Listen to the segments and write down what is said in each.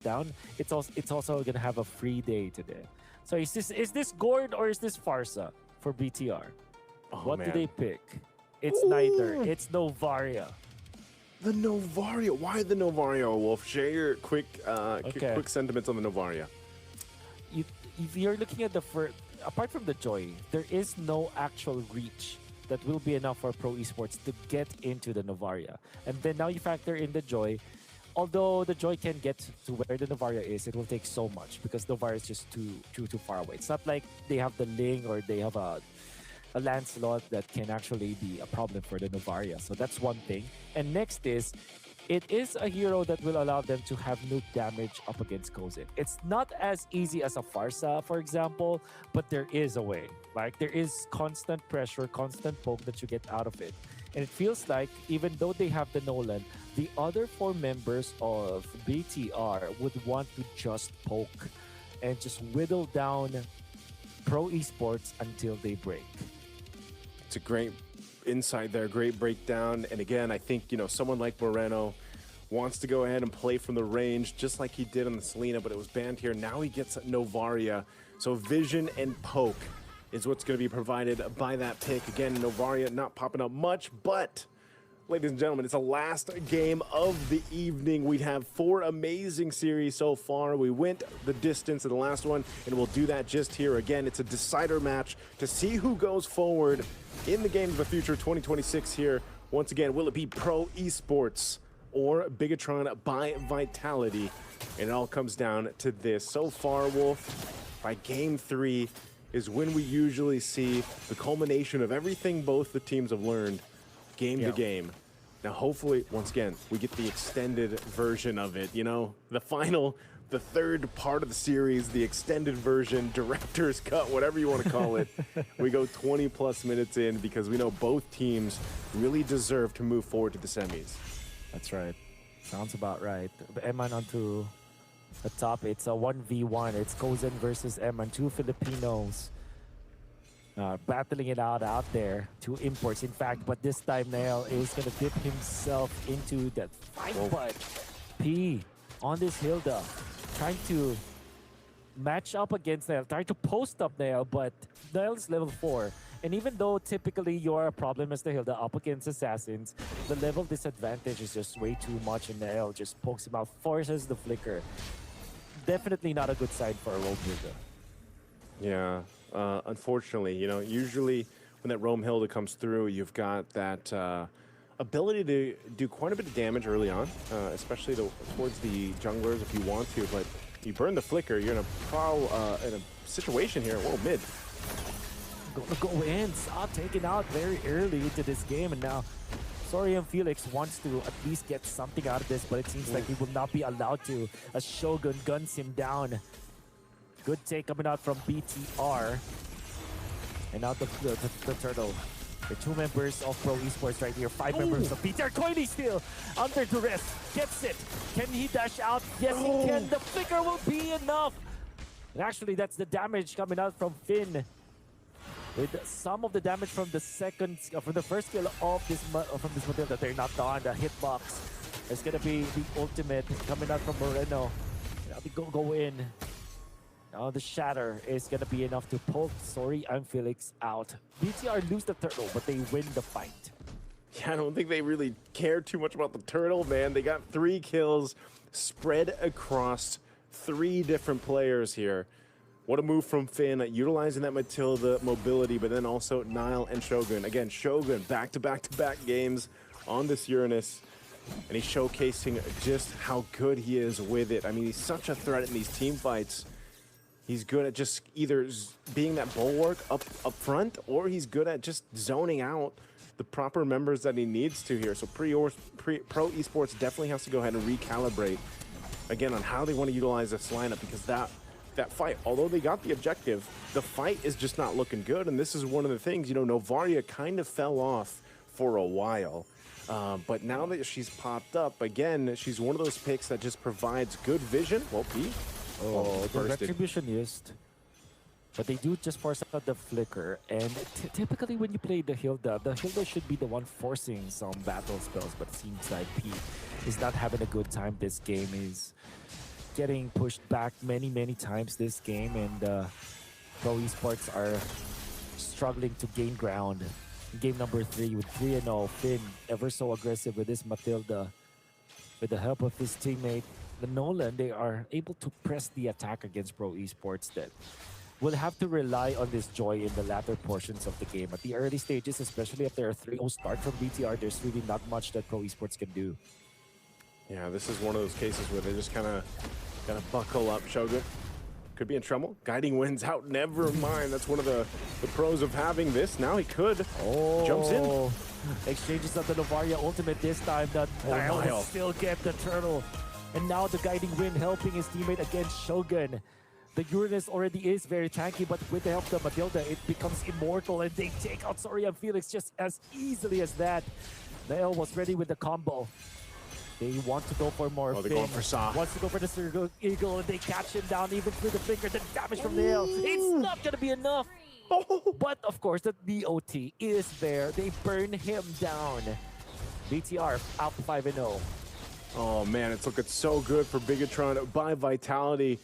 down, it's also gonna have a free day today. So is this Gord or is this Farsa for BTR? Oh, What man. do they pick? It's neither. It's Novaria. The Novaria. Why the Novaria, Wolf? Share your quick sentiments on the Novaria. If you're looking at the first, apart from the Joy, there is no actual reach that will be enough for Pro Esports to get into the Novaria. And then now you factor in the Joy. Although the Joy can get to where the Novaria is, it will take so much because Novaria is just too far away. It's not like they have the Ling or they have a Lancelot that can actually be a problem for the Novaria. So that's one thing. And next is, it is a hero that will allow them to have nuke damage up against Kozin. It's not as easy as a Farsa, for example, but there is a way. Like, there is constant pressure, constant poke that you get out of it. And it feels like, even though they have the Nolan, the other 4 members of BTR would want to just poke and just whittle down Pro Esports until they break. It's a great insight there, great breakdown. And again, I think, someone like Moreno wants to go ahead and play from the range just like he did on the Selena, but it was banned here. Now he gets Novaria. So vision and poke is what's going to be provided by that pick. Again, Novaria not popping up much, but ladies and gentlemen, it's the last game of the evening. We have 4 amazing series so far. We went the distance in the last one, and we'll do that just here. Again, it's a decider match to see who goes forward in the Games of the Future 2026 here. Once again, will it be Pro Esports or Bigetron by Vitality? And it all comes down to this. So far, Wolf, by Game 3 is when we usually see the culmination of everything both the teams have learned game to game. Now, hopefully, once again, we get the extended version of it. The final, the third part of the series, the extended version, director's cut, whatever you want to call it. We go 20+ minutes in because we know both teams really deserve to move forward to the semis. That's right. Sounds about right. Eman onto the top. It's a 1v1. It's Kozin versus Eman, 2 Filipinos. Battling it out there, 2 imports, in fact, but this time Nail is going to dip himself into that fight. But P on this Hilda, trying to match up against Nail, trying to post up Nail, but Nail is level 4. And even though typically you're a problem as the Hilda up against assassins, the level disadvantage is just way too much, and Nail just pokes him out, forces the flicker. Definitely not a good sign for a Rogue Hilda. Yeah. Unfortunately, usually when that Roam Hilda comes through, you've got that ability to do quite a bit of damage early on, especially towards the junglers if you want to, but you burn the flicker, you're in a situation here. Whoa, mid. Gonna go in, Saw taken out very early into this game, and now Sorium Felix wants to at least get something out of this, but it seems like he will not be allowed to, as Shogun guns him down. Good take coming out from BTR. And now the turtle. The 2 members of Pro Esports right here. 5 members of BTR. Coily still under duress. Gets it. Can he dash out? Yes, he can. The flicker will be enough. And actually, that's the damage coming out from Finn. With some of the damage from the first kill of this model that they're not on. The hitbox is gonna be the ultimate coming out from Moreno. Now they go in. Now the shatter is gonna be enough to poke Sorry I'm Felix out. BTR lose the turtle, but they win the fight. Yeah, I don't think they really care too much about the turtle, man. They got 3 kills spread across 3 different players here. What a move from Finn, utilizing that Matilda mobility, but then also Nile and Shogun. Again, Shogun back-to-back-to-back games on this Uranus, and he's showcasing just how good he is with it. I mean, he's such a threat in these team fights. He's good at just either being that bulwark up front, or he's good at just zoning out the proper members that he needs to here. So Pro Esports definitely has to go ahead and recalibrate, again, on how they want to utilize this lineup, because that fight, although they got the objective, the fight is just not looking good. And this is one of the things, Novaria kind of fell off for a while. But now that she's popped up, again, she's one of those picks that just provides good vision. Well, P. The Retribution used. But they do just force out the flicker. And typically when you play the Hilda should be the one forcing some battle spells. But it seems like P is not having a good time this game. He's getting pushed back many, many times this game, and Pro Esports are struggling to gain ground. Game number 3 with 3-0. Finn ever so aggressive with this Matilda. With the help of his teammate, the Nolan, they are able to press the attack against Pro Esports that will have to rely on this Joy in the latter portions of the game. At the early stages, especially after a 3-0 start from BTR, there's really not much that Pro Esports can do. Yeah, this is one of those cases where they just kind of buckle up. Shogun could be in trouble. Guiding wins out. Never mind. That's one of the pros of having this. Now he could. Jumps in. Exchanges of the Novaria ultimate this time. The Nile will still get the turtle. And now the Guiding Wind helping his teammate against Shogun. The Uranus already is very tanky, but with the help of Matilda, it becomes immortal, and they take out Sorry and Felix just as easily as that. Nile was ready with the combo. They want to go for more. Oh, they're going for Saw. Wants to go for the Circle Eagle, and they catch him down even through the finger. The damage from Nile. It's not going to be enough. But of course, the DOT is there. They burn him down. BTR out 5-0. Oh man, it's looking so good for Bigetron by Vitality.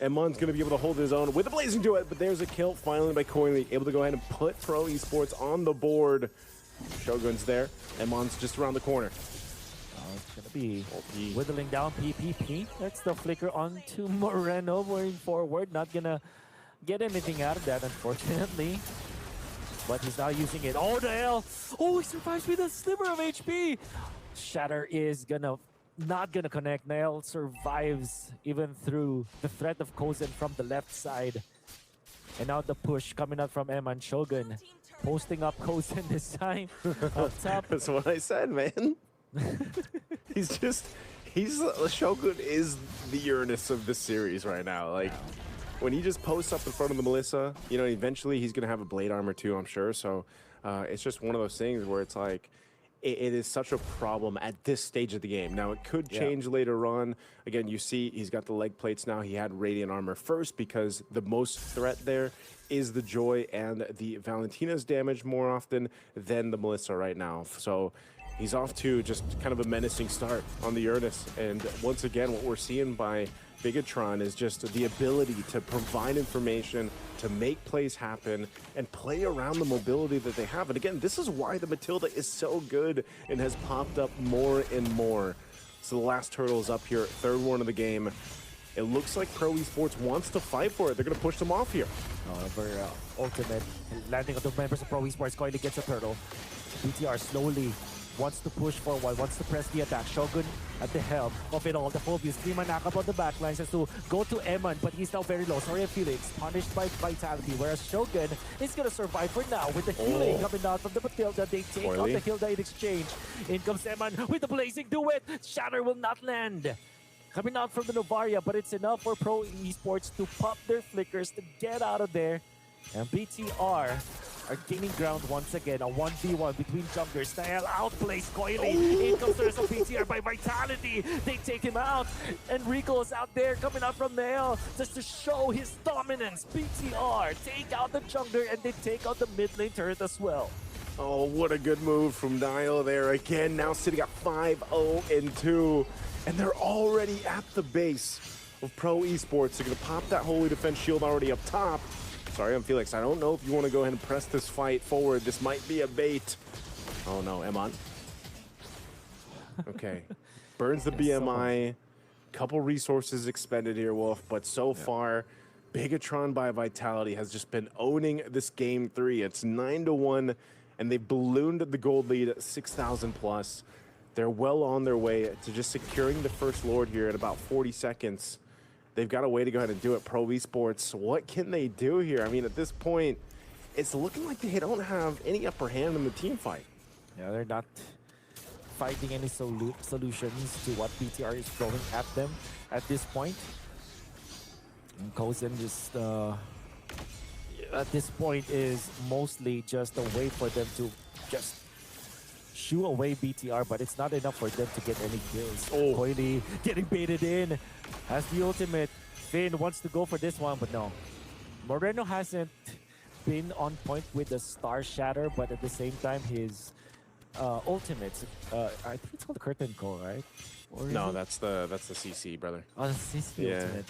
Emon's going to be able to hold his own with a Blazing Duet, but there's a kill finally by Coily, able to go ahead and put Pro Esports on the board. Shogun's there. Emon's just around the corner. It's going to be whittling down PPP. That's the flicker onto Moreno going forward. Not going to get anything out of that, unfortunately. But he's now using it. Oh, the hell! Oh, he survives with a sliver of HP! Shatter is not gonna connect. Nail survives even through the threat of Kozen from the left side. And now the push coming out from Eman. Shogun posting up Kozen this time up top. That's what I said, man. Shogun is the Uranus of this series right now. Like, when he just posts up in front of the Melissa, you know, eventually he's gonna have a blade armor too, I'm sure. So it's just one of those things where it's like, it is such a problem at this stage of the game. Now, it could change later on. Again, you see he's got the leg plates now. He had Radiant Armor first because the most threat there is the Joy and the Valentina's damage more often than the Melissa right now. So he's off to just kind of a menacing start on the Uranus. And once again, what we're seeing by Bigetron is just the ability to provide information, to make plays happen, and play around the mobility that they have. And again, this is why the Matilda is so good and has popped up more and more. So the last turtle is up here, third one of the game. It looks like Pro Esports wants to fight for it. They're going to push them off here. Ultimate landing on the members of Pro Esports. Going to get the turtle. BTR slowly wants to push forward, wants to press the attack. Shogun at the helm of it all. The Phobius, 3 Manakap on the backlines has to go to Eman, but he's now very low. Sorry, Felix punished by Vitality, whereas Shogun is going to survive for now with the healing coming out from the Matilda. They take out the Hilda in exchange. In comes Eman with the Blazing Duet. Shatter will not land. Coming out from the Novaria, but it's enough for Pro Esports to pop their flickers to get out of there. And BTR are gaining ground once again. A 1v1 between junglers. Nael outplays Coily. In comes the rest of BTR by Vitality. They take him out. And Rico is out there coming out from Nael just to show his dominance. BTR take out the jungler and they take out the mid lane turret as well. Oh, what a good move from Niall there again. Now sitting at 5-0-2. And they're already at the base of Pro Esports. They're going to pop that Holy Defense shield already up top. Sorry, I'm Felix. I don't know if you want to go ahead and press this fight forward. This might be a bait. Oh no, Emon. Okay. Burns the BMI. Couple resources expended here, Wolf. But so far, Bigetron by Vitality has just been owning this game 3. It's 9-1, and they ballooned the gold lead at 6,000 plus. They're well on their way to just securing the first Lord here at about 40 seconds. They've got a way to go ahead and do it. Pro Esports, what can they do here? I mean, at this point, it's looking like they don't have any upper hand in the team fight. Yeah, they're not finding any solutions to what BTR is throwing at them at this point. And Kozen just, at this point, is mostly just a way for them to just shoo away BTR, but it's not enough for them to get any kills. Coily getting baited in. Has the ultimate. Finn wants to go for this one, but no. Moreno hasn't been on point with the Star Shatter, but at the same time, his ultimates. I think it's called the curtain call, right? Or is No, it? that's the CC, brother. Oh, this is the Yeah. ultimate.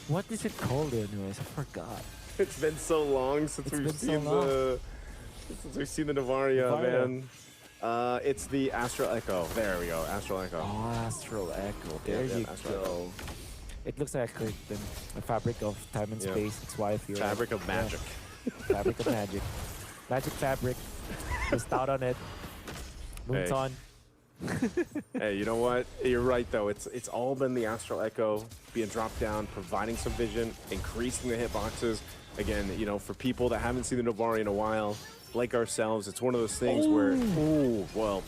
What is it called anyways? I forgot. It's been so long since It's we've been so seen long. the Navaria, Navaria. man. It's the Astral Echo. There we go, Astral Echo. Oh, Astral Echo. Yeah, There yeah, you Astral go. Echo. It looks like a curtain, a fabric of time and Yeah. space. That's why I feel Fabric of magic. fabric of magic. Magic fabric. Missed out on it. Moons Hey. on. Hey, you know what? You're right though. It's all been the Astral Echo being dropped down, providing some vision, increasing the hitboxes. Again, you know, for people that haven't seen the Novari in a while, like ourselves, it's one of those things where, well,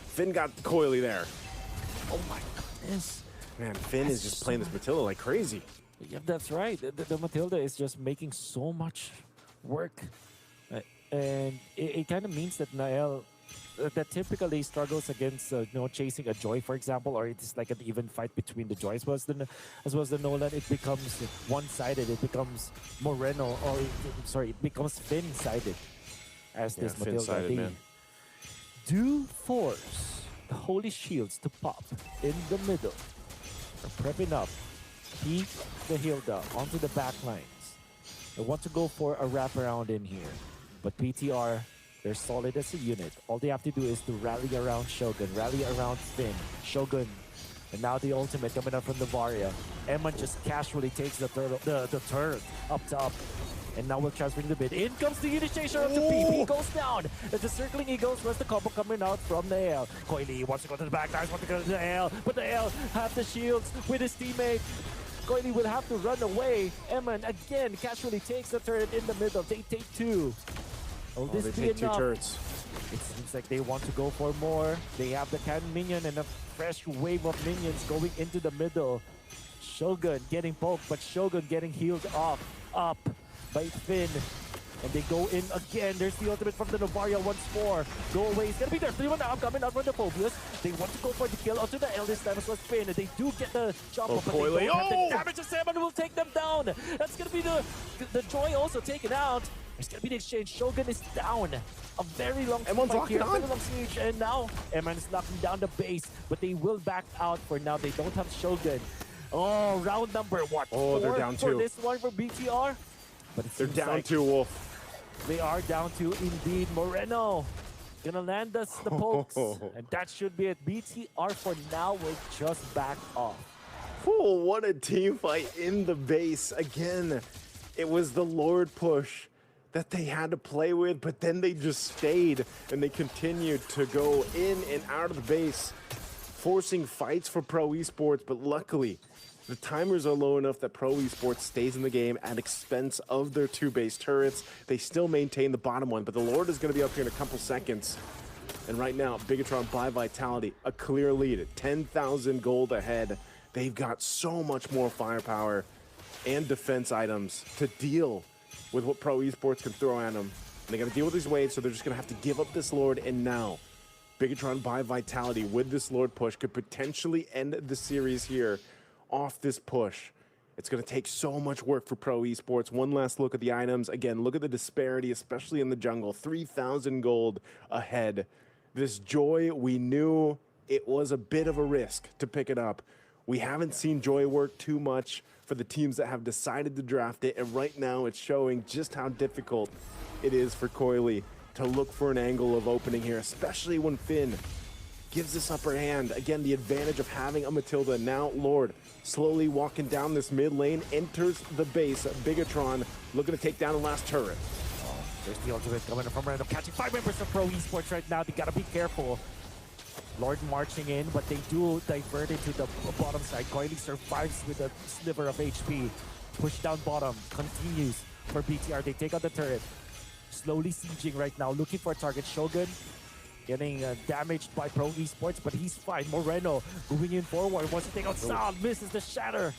Finn got coily there. Oh my goodness. Man, Finn is just playing this Matilda like crazy. Yeah, that's right. The Matilda is just making so much work. And it kind of means that Nael that typically struggles against chasing a Joy, for example, or it's like an even fight between the Joy as well as the Nolan. It becomes one-sided. It becomes Moreno, or it becomes Finn-sided as this Yeah, Matilda. Finn-sided, They man. do force the Holy Shields to pop in the middle. They're prepping up. Peek the Hilda onto the back lines. They want to go for a wraparound in here. But PTR, they're solid as a unit. All they have to do is to rally around Shogun, rally around Finn, Shogun, and now the ultimate coming up from the Varia. Emma just casually takes the turret up top. And now we're transferring the mid. In comes the initiation of the PP. Goes down. As the circling Eagles, where's the combo coming out from the L? Coily wants to go to the back lines, wants to go to the L. But the L have the shields with his teammate. Coily will have to run away. Eman again casually takes the turret in the middle. They take two. Will Oh, this they be take two enough? turrets. It seems like they want to go for more. They have the cannon minion and a fresh wave of minions going into the middle. Shogun getting poked, but Shogun getting healed up by Finn. And they go in again. There's the ultimate from the Novaria once more. Go away. It's gonna be their 3-1 down coming out from the Phobius. They want to go for the kill onto the L this time as well as Finn. And they do get the jump Oh, up, but they Coily. don't have Oh! the damage. Salmon will take them down. That's gonna be the Joy also taken out. There's gonna be the exchange. Shogun is down. A very long Emon's fight locking here, a on. very long siege, and now Eman is knocking down the base, but they will back out for now. They don't have Shogun. Oh, round number what? Oh, they're 4 down for two. this one for BTR. But it They're seems down like two, Wolf. they are down to indeed. Moreno gonna land us the pokes, and that should be it. BTR for now will just back off. Ooh, what a team fight in the base. Again, it was the Lord push that they had to play with, but then they just stayed and they continued to go in and out of the base, forcing fights for Pro Esports, but luckily, the timers are low enough that Pro Esports stays in the game at expense of their two base turrets. They still maintain the bottom one, but the Lord is going to be up here in a couple seconds. And right now, Bigetron by Vitality, a clear lead at 10,000 gold ahead. They've got so much more firepower and defense items to deal with what Pro Esports can throw at them. And they got to deal with these waves, so they're just going to have to give up this Lord. And now, Bigetron by Vitality with this Lord push could potentially end the series here off this push. It's going to take so much work for Pro Esports. One last look at the items. Again, look at the disparity, especially in the jungle. 3,000 gold ahead. This Joy, we knew it was a bit of a risk to pick it up. We haven't seen Joy work too much for the teams that have decided to draft it, and right now it's showing just how difficult it is for Coily to look for an angle of opening here, especially when Finn gives this upper hand. Again, the advantage of having a Matilda. Now Lord slowly walking down this mid lane, enters the base. Bigetron looking to take down the last turret. There's the ultimate coming from random, catching 5 members of Pro Esports right now. They gotta be careful. Lord marching in, but they do divert it to the bottom side. Coily survives with a sliver of HP. Push down bottom, continues for BTR. They take out the turret. Slowly sieging right now, looking for a target. Shogun getting damaged by Pro Esports, but he's fine. Moreno moving in forward, wants to take out Sa, misses the shatter.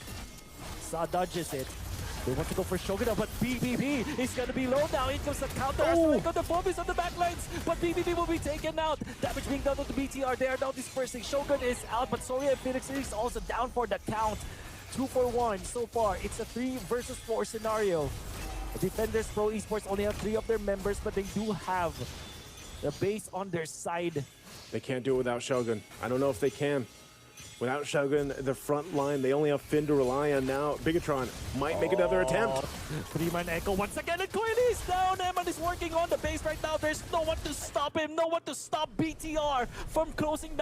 Sa dodges it. They want to go for Shogun, but BBB is going to be low now. In comes the counter. They got the Phobius on the back lines, but BBB will be taken out. Damage being done to the BTR. They are now dispersing. Shogun is out, but Soria and Phoenix is also down for the count. 2 for 1 so far. It's a 3 versus 4 scenario. The Defenders Pro Esports only have 3 of their members, but they do have The base on their side. They can't do it without Shogun. I don't know if they can. Without Shogun, the front line, they only have Finn to rely on now. Bigetron might make another attempt. 3-man echo once again, and Quinn is down. Eman is working on the base right now. There's no one to stop him, no one to stop BTR from closing down